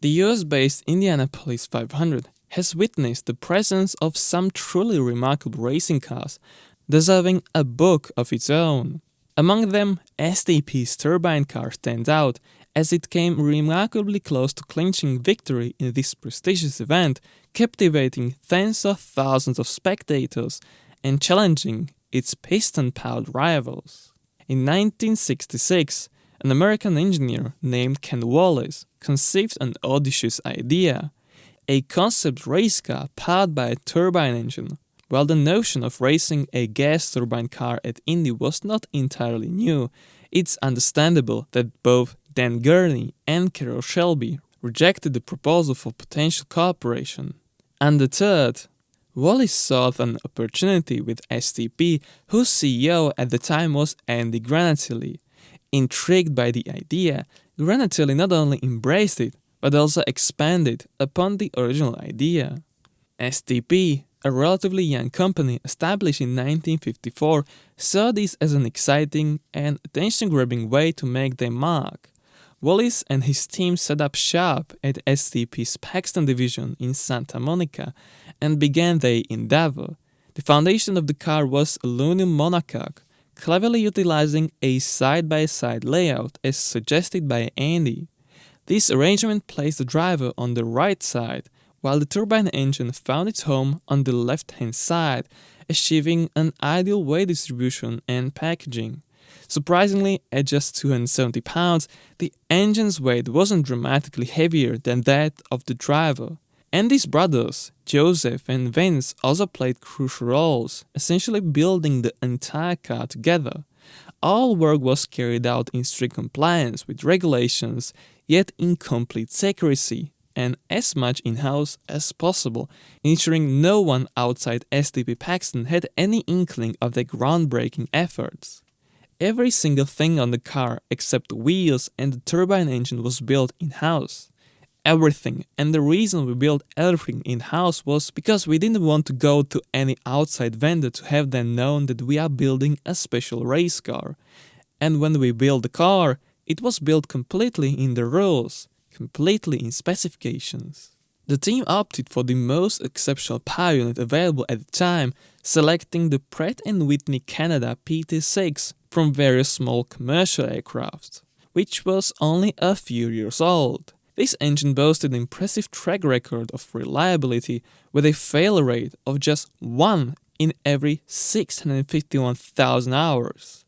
The US-based Indianapolis 500 has witnessed the presence of some truly remarkable racing cars, deserving a book of its own. Among them, STP's Turbine car stands out, as it came remarkably close to clinching victory in this prestigious event, captivating tens of thousands of spectators and challenging its piston-powered rivals. In 1966, an American engineer named Ken Wallace conceived an audacious idea: a concept race car powered by a turbine engine. While the notion of racing a gas turbine car at Indy was not entirely new, it's understandable that both Dan Gurney and Carroll Shelby rejected the proposal for potential cooperation. Undeterred, Wallace sought an opportunity with STP, whose CEO at the time was Andy Granatelli. Intrigued by the idea, Granatelli not only embraced it, but also expanded upon the original idea. STP, a relatively young company established in 1954, saw this as an exciting and attention-grabbing way to make their mark. Wallace and his team set up shop at STP's Paxton division in Santa Monica and began their endeavor. The foundation of the car was aluminum monocoque, cleverly utilizing a side-by-side layout as suggested by Andy. This arrangement placed the driver on the right side, while the turbine engine found its home on the left-hand side, achieving an ideal weight distribution and packaging. Surprisingly, at just 270 pounds, the engine's weight wasn't dramatically heavier than that of the driver. Andy's brothers, Joseph and Vince, also played crucial roles, essentially building the entire car together. All work was carried out in strict compliance with regulations, yet in complete secrecy, and as much in-house as possible, ensuring no one outside STP Paxton had any inkling of their groundbreaking efforts. Every single thing on the car except the wheels and the turbine engine was built in-house. Everything, and the reason we built everything in-house was because we didn't want to go to any outside vendor to have them known that we are building a special race car. And when we built the car, it was built completely in the rules, completely in specifications. The team opted for the most exceptional power unit available at the time, selecting the Pratt & Whitney Canada PT6 from various small commercial aircraft, which was only a few years old. This engine boasted an impressive track record of reliability with a failure rate of just 1 in every 651,000 hours.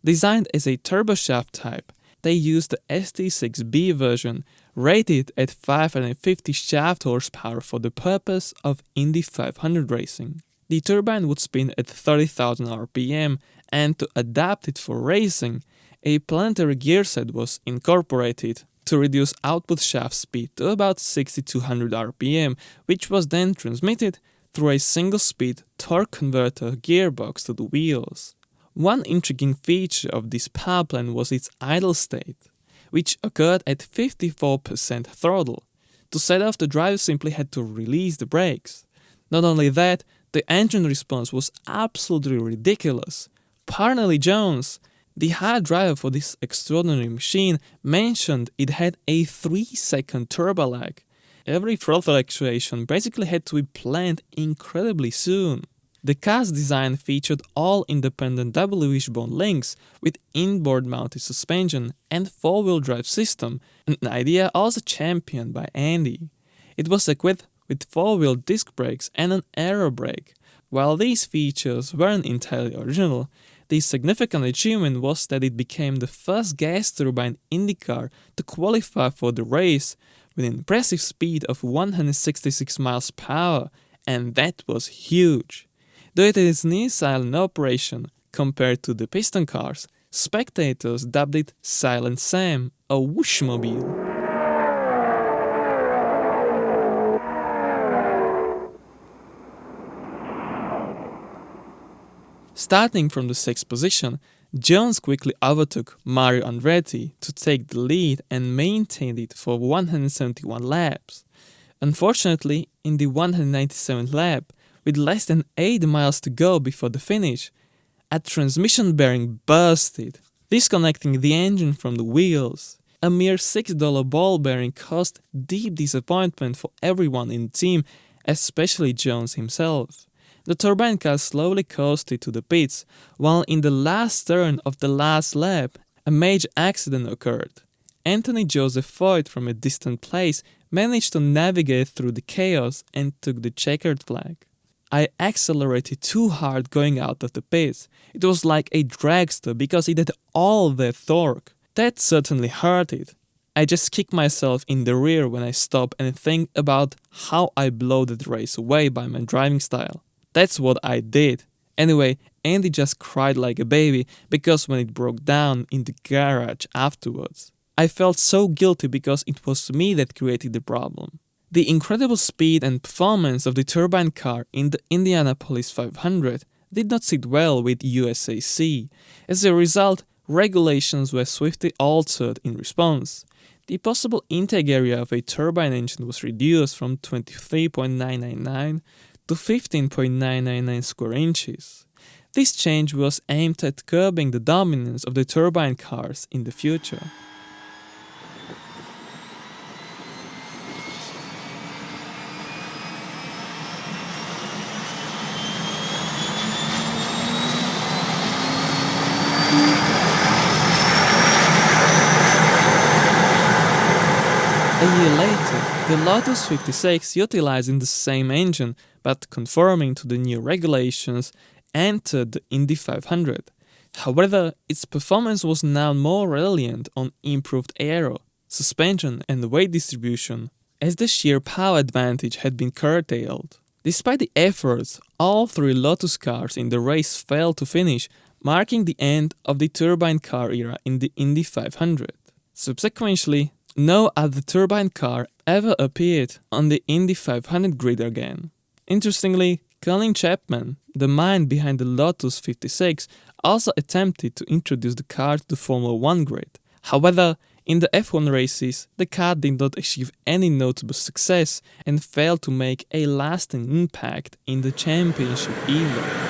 Designed as a turboshaft type, they used the ST6B version, rated at 550 shaft horsepower for the purpose of Indy 500 racing. The turbine would spin at 30,000 RPM, and to adapt it for racing, a planetary gear set was incorporated to reduce output shaft speed to about 6,200 RPM, which was then transmitted through a single-speed torque converter gearbox to the wheels. One intriguing feature of this power plant was its idle state, which occurred at 54% throttle. To set off, the driver simply had to release the brakes. Not only that, the engine response was absolutely ridiculous. Parnelly Jones, the hard driver for this extraordinary machine, mentioned it had a 3-second turbo lag. Every throttle actuation basically had to be planned incredibly soon. The car's design featured all independent double wishbone links with inboard mounted suspension and 4-wheel drive system, an idea also championed by Andy. It was equipped with 4-wheel disc brakes and an aero brake. While these features weren't entirely original, the significant achievement was that it became the first gas turbine Indy car to qualify for the race with an impressive speed of 166 miles per hour, and that was huge. Though it is near silent operation compared to the piston cars, spectators dubbed it Silent Sam, a whooshmobile. Starting from the 6th position, Jones quickly overtook Mario Andretti to take the lead and maintained it for 171 laps. Unfortunately, in the 197th lap, with less than 8 miles to go before the finish, a transmission bearing bursted, disconnecting the engine from the wheels. A mere $6 ball bearing caused deep disappointment for everyone in the team, especially Jones himself. The turbine car slowly coasted to the pits, while in the last turn of the last lap, a major accident occurred. Anthony Joseph Foyt from a distant place managed to navigate through the chaos and took the checkered flag. I accelerated too hard going out of the pits. It was like a dragster because it had all that torque. That certainly hurted. I just kick myself in the rear when I stop and think about how I blow that race away by my driving style. That's what I did. Anyway, Andy just cried like a baby because when it broke down in the garage afterwards, I felt so guilty because it was me that created the problem. The incredible speed and performance of the turbine car in the Indianapolis 500 did not sit well with USAC. As a result, regulations were swiftly altered in response. The possible intake area of a turbine engine was reduced from 23.999 to 15.999 square inches. This change was aimed at curbing the dominance of the turbine cars in the future. A year later, the Lotus 56, utilizing the same engine but conforming to the new regulations, entered the Indy 500. However, its performance was now more reliant on improved aero, suspension and weight distribution, as the sheer power advantage had been curtailed. Despite the efforts, all three Lotus cars in the race failed to finish, marking the end of the turbine car era in the Indy 500. Subsequently, no other turbine car ever appeared on the Indy 500 grid again. Interestingly, Colin Chapman, the mind behind the Lotus 56, also attempted to introduce the car to the Formula 1 grid. However, in the F1 races, the car did not achieve any notable success and failed to make a lasting impact in the championship either.